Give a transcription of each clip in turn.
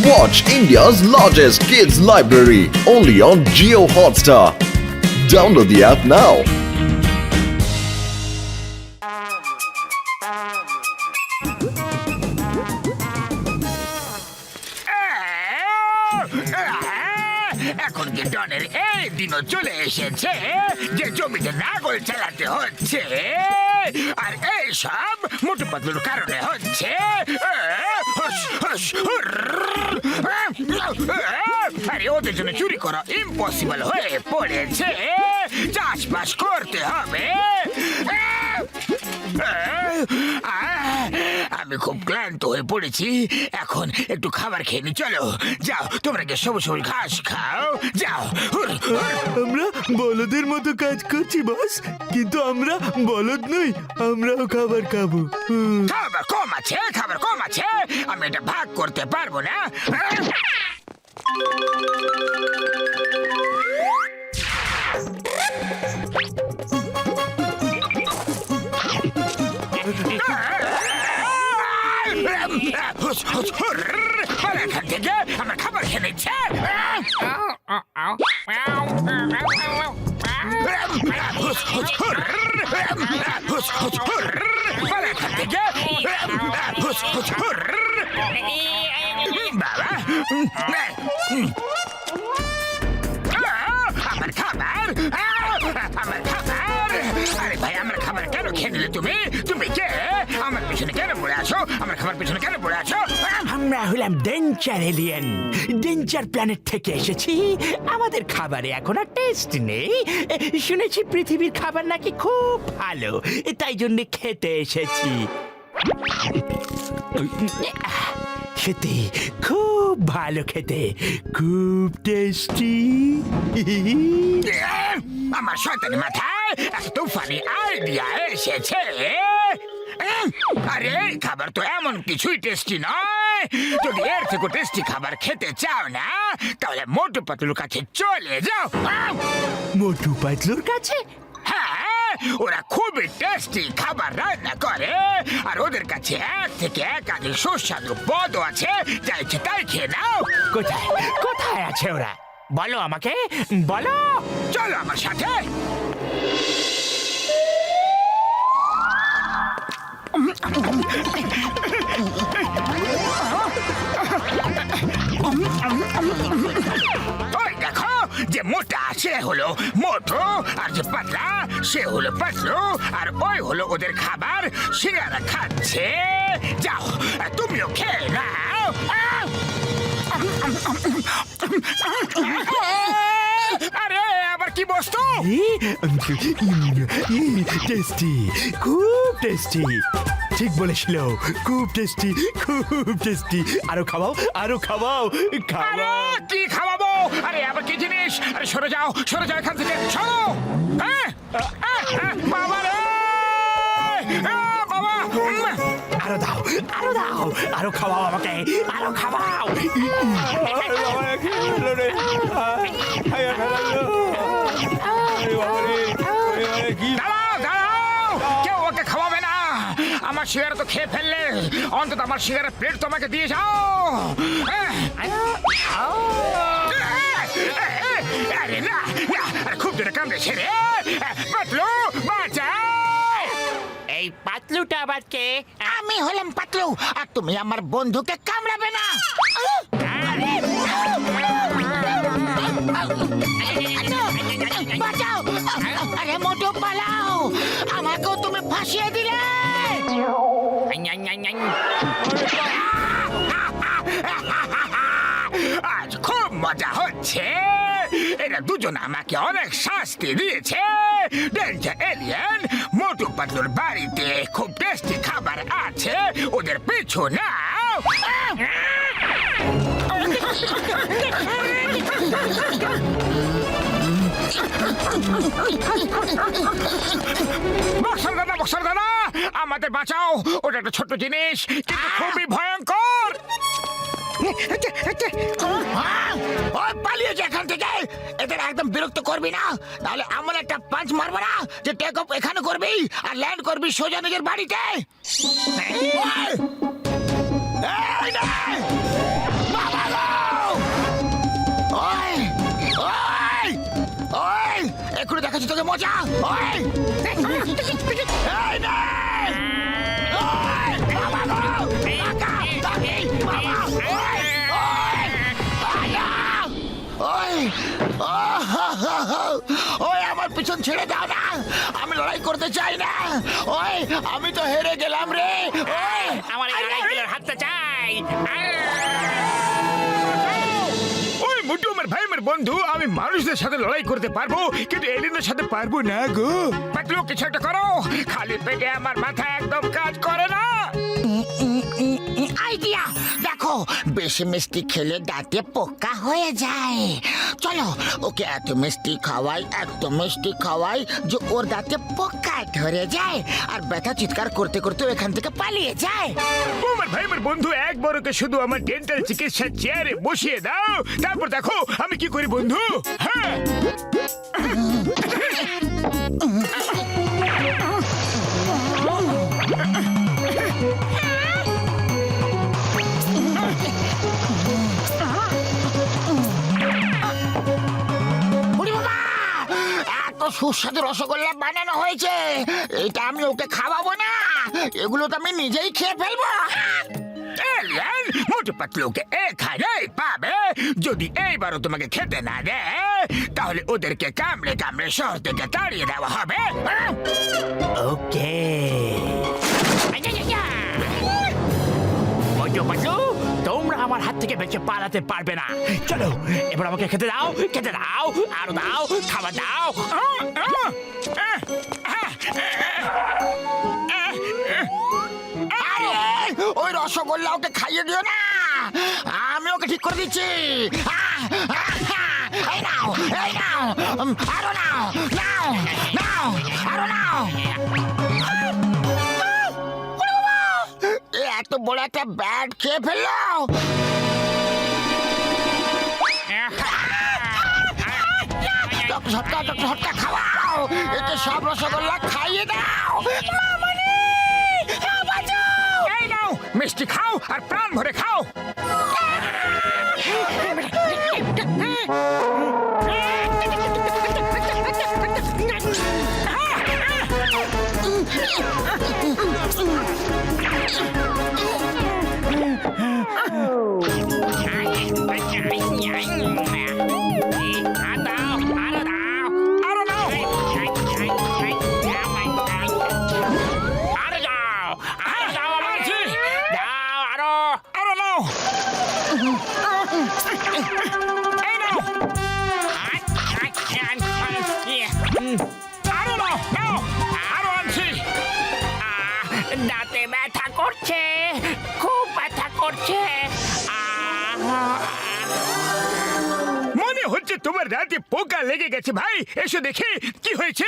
Watch India's largest kids library only on Jio Hotstar. Download the app now. এখন কি ডনের এই দিনও চলে এসেছে যে জমিতে নাগল চালাতে হচ্ছে আর এই সব মোটু পাতলুর কারণে হচ্ছে আরে ওদের জন্য চুরি করা ইম্পসিবল হয়ে পড়েছে চাষবাস করতে হবে আমি খুব ক্লান্ত হয়ে পড়েছি এখন একটু খাবার খেয়ে নি চলো যাও তোমরা কি সবুজ সবুজ ঘাস খাও যাও আমরা বলদের মতো কাজ করছি বস, কিন্তু আমরা বলদ নই, আমরাও খাবার খাবো। খাবার কম আছে আমি এটা ভাগ করতে পারবো না এখান থেকে আমার খাবার খেয়ে নিচ্ছে বাবা আমার খাবার আরে ভাই আমার খাবার কেন খেয়ে নিলে তুমি তুমি কে আমার পিছনে কেন পড়ে আছো আমার খাবার পিছনে কেন পড়ে আছো আমরা হলাম ডেঞ্জার এলিয়েন, ডেঞ্জার প্ল্যানেট থেকে এসেছি। আমাদের খাবারে এখন আর টেস্ট নেই। শুনেছি পৃথিবীর খাবার নাকি খুব ভালো, তাই জন্য খেতে এসেছি। খেতে খুব ভালো, খেতে খুব টেস্টি। আমার শয়তানি মাথায় এক তুফানি আইডিয়া এসেছে আরে খাবার তো এমন কিছুই টেস্টি নয় যদি এর থেকে টেস্টি খাবার খেতে চাও না তাহলে মোটু পাতলুর কাছে চলে যাও মোটু পাতলুর কাছে? হ্যাঁ ওরা খুবই টেস্টি খাবার রান্না করে আর ওদের কাছে এক থেকে একাধিক সুস্বাদু পদও আছে যা ইচ্ছে তাই খেয়ে নাও কোথায় কোথায় আছে ওরা? বলো আমাকে, বলো। চলো আমার সাথে ওই দেখো যে মোটা সে হলো মোটো আর যে পাতলা সে হলো পাতলু আর ওই হলো ওদের খাবার সিঙ্গারা খাচ্ছে যাও তুমিও খেয়ে নাও আরে আবার কি বস্তু টেস্টি, খুব টেস্টি। ঠিক বলেছিল, খুব টেস্টি, খুব টেস্টি। আরো খাওয়াও, আরো খাওয়াও, খাওয়াও। কি খাওয়াবো? আরে আবার কি জিনিস? আরে সরে যাও এখান থেকে সরো বাবা রে বাবা আরো দাও, আরো দাও, আরো খাওয়াও আমাকে, আরো খাওয়াও। দাঁড়াও কেউ ওকে খাওয়াবে না আমার সিগারেট তো খেয়ে ফেললে অন্তত আমার সিগারেট প্লেট তোমাকে দিয়ে যাও আরে না খুব জোরে কামড়েছে রে পাতলু বাঁচা এই পাতলুটা আবার কে? আমি হলাম পাতলু আর তুমি আমার বন্ধুকে কামড়াবে না বাঁচাও আরে মোটু পালাও আমাকেও তুমি ফাঁসিয়ে দিলে আজ খুব মজা হচ্ছে এরা দুজন আমাকে অনেক শাস্তি দিয়েছে ডেঞ্জার এলিয়েন মোটু পাতলুর বাড়িতে খুব টেস্টি খাবার আছে ওদের পিছু নাও বক্সার দাদা আমাদের বাঁচাও ওটা একটা ছোট্ট জিনিস কিন্তু খুবই ভয়ঙ্কর পালিয়েছে এখান থেকে এদের একদম বিরক্ত করবি না নাহলে এমন একটা পাঁচ মারবো না যে টেক অফ এখানে করবি আর ল্যান্ড করবি সোজা নিজের বাড়িতে বাবা বলেছি তোকে মজা ওই এই নে! ওই! বাবা গো! কাকা! কাকি! বাবা! ওই! ওই! আয়া! ওই! ওই আমার পিছন ছেড়ে দাও না, আমি লড়াই করতে চাই না। ওই আমি তো হেরে গেলাম রে। ওই আমার এই আড়াই কিলোর হাতটা চাই। ওই মোটু আমার ভাই আমার বন্ধু, আমি মানুষদের সাথে লড়াই করতে পারবো কিন্তু এলিয়েনদের সাথে পারবো না গো। পাতলু কিছু একটা করো, খালি পেটে আমার মাথা একদম কাজ করে না। আইডিয়া দেখো, বেশি মিষ্টি খেলে দাঁতে পোকা হয়ে যায়। চলো ওকে এত মিষ্টি খাওয়াই যে ওর দাঁতে পোকা ধরে যায় আর ব্যথা চিৎকার করতে করতে এখান থেকে পালিয়ে যায়। আমার ভাই আমার বন্ধু, একবার ওকে শুধু আমার ডেন্টাল চিকিৎসা চেয়ারে বসিয়ে দাও, তারপর দেখো আমি কি করি বন্ধু। হ্যাঁ এত সুস্বাদু রসগোল্লা বানানো হয়েছে, এটা আমি ওকে খাওয়াবো না, এগুলো তো আমি নিজেই খেয়ে ফেলবো। এলিয়েন মোটু পাতলুকে এখানেই পাবে। যদি এইবারও তোমাকে খেতে না দেয় তাহলে ওদেরকে কামড়ে কামড়ে শহর থেকে তাড়িয়ে দেওয়া হবে। ওকে মোটু পাতলু, তোমরা আমার হাত থেকে বেঁচে পালাতে পারবে না। চলো এবার আমাকে খেতে দাও, আরো দাও, খাবার দাও। আরে ওই রসগোল্লা ওকে খাইয়ে দিও না, আমি ওকে ঠিক করে দিচ্ছি। এই নাও, আরো নাও, আরো নাও। এত বড় একটা ব্যাট খেয়ে ফেললো। ঝটকা খাওয়াও, একে সব রসগোল্লা খাইয়ে দাও। এই নাও মিষ্টি খাও আর প্রাণ ভরে খাও। দাঁতে ব্যথা করছে, খুব ব্যথা করছে। মনে হচ্ছে তোমার দাঁতে পোকা লেগে গেছে ভাই, এসো দেখি কি হয়েছে।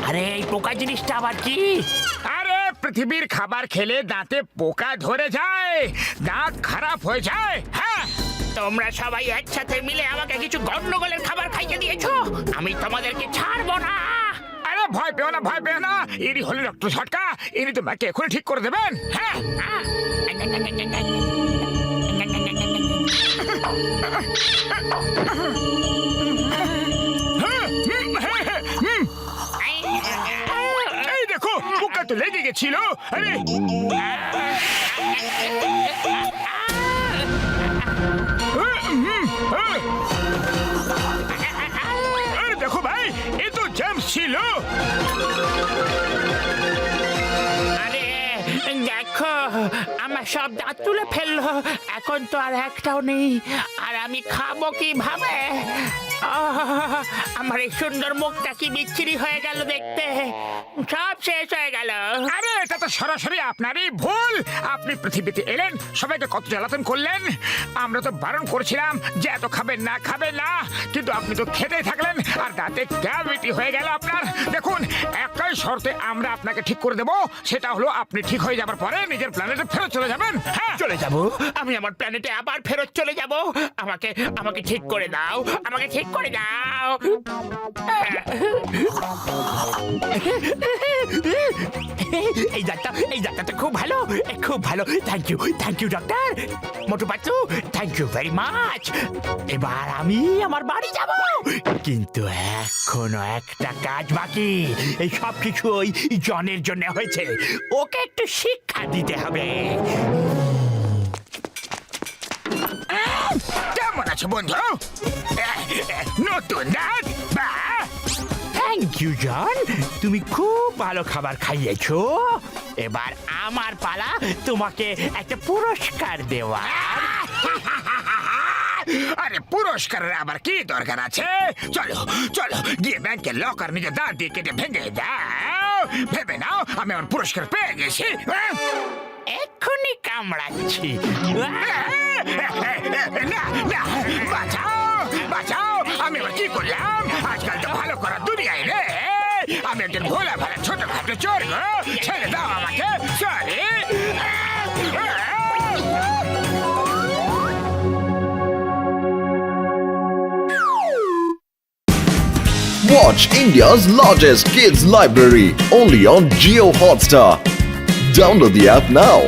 আরে এই পোকা জিনিসটা আবার কি? আরে পৃথিবীর খাবার খেলে দাঁতে পোকা ধরে যায়, দাঁত খারাপ হয়ে যায়। হ্যাঁ তোমরা সবাই একসাথে মিলে আমাকে কিছু গন্ডগোলের খাবার খাইয়ে দিয়েছো, আমি তোমাদেরকে ছাড়বো না। আরে ভয় পেও না, ইনি হলেন ডক্টর ঝটকা, ইনি তোমাকে এখন ঠিক করে দেবেন। হ্যাঁ এই দেখো পোকা তো লেগে গেছিল। আরে আরে দেখো ভাই, এ তো জ্যাম ছিল। আরে দেখো আমার সব দাঁত তুলে ফেললো, এখন তো আর একটাও নেই, আর আমি খাবো কিভাবে? আমার এই সুন্দর মুখটা কি বিচ্ছিরি হয়ে গেল দেখতে, সব শেষ হয়ে গেল। আরে এটা তো সরাসরি আপনারই ভুল, আপনি পৃথিবীতে এলেন, সবাইকে কত জ্বালাতন করলেন, আমরা তো বারণ করছিলাম যে এত খাবেন না, কিন্তু আপনি তো খেতেই থাকলেন আর দাঁতে ক্যাভিটি হয়ে গেল আপনার। দেখুন একটাই শর্তে আমরা আপনাকে ঠিক করে দেব, সেটা হলো আপনি ঠিক হয়ে যাবার পরে নিজের প্ল্যানেটে ফেরত চলে যাবেন। হ্যাঁ চলে যাব, আমি আমার প্ল্যানেটে আবার ফেরত চলে যাব। আমাকে ঠিক করে দাও, আমাকে ঠিক করে দাও। এই ডাক্তার তো খুব ভালো, খুব ভালো। Thank you doctor. Motu Patlu, thank you very much. এবার আমি আমার বাড়ি যাব, কিন্তু এখনো একটা কাজ বাকি। এই সব কিছু ওই জনের জন্য হয়েছে, ওকে একটু শিক্ষা দিতে হবে। কেমন আছো বন্ধু? নতুন দাঁত বা থ্যাংক ইউ জন, তুমি খুব ভালো খাবার খাইয়েছো। এবার আমার পালা তোমাকে একটা পুরস্কার দেওয়া। আরে পুরস্কারের আবার কি দরকার আছে? চলো চলো গিয়ে ব্যাংকের লকার নিজে দাঁত দিয়ে কেটে ভেঙে দাও। ভেবে নাও আমি আমার পুরস্কার পেয়ে গেছি। এক্ষুনি কামড়াচ্ছি। না না, বাঁচাও বাঁচাও, আমি আবার কি করলাম? আজকাল তো ভালো করার দুনিয়ায় রে। আমি একজন ভোলা ভালা ছোটখাটো চোর গো, ছেড়ে দাও আমাকে। Sorry. Watch India's largest kids library only on Geo Hotstar. Download the app now.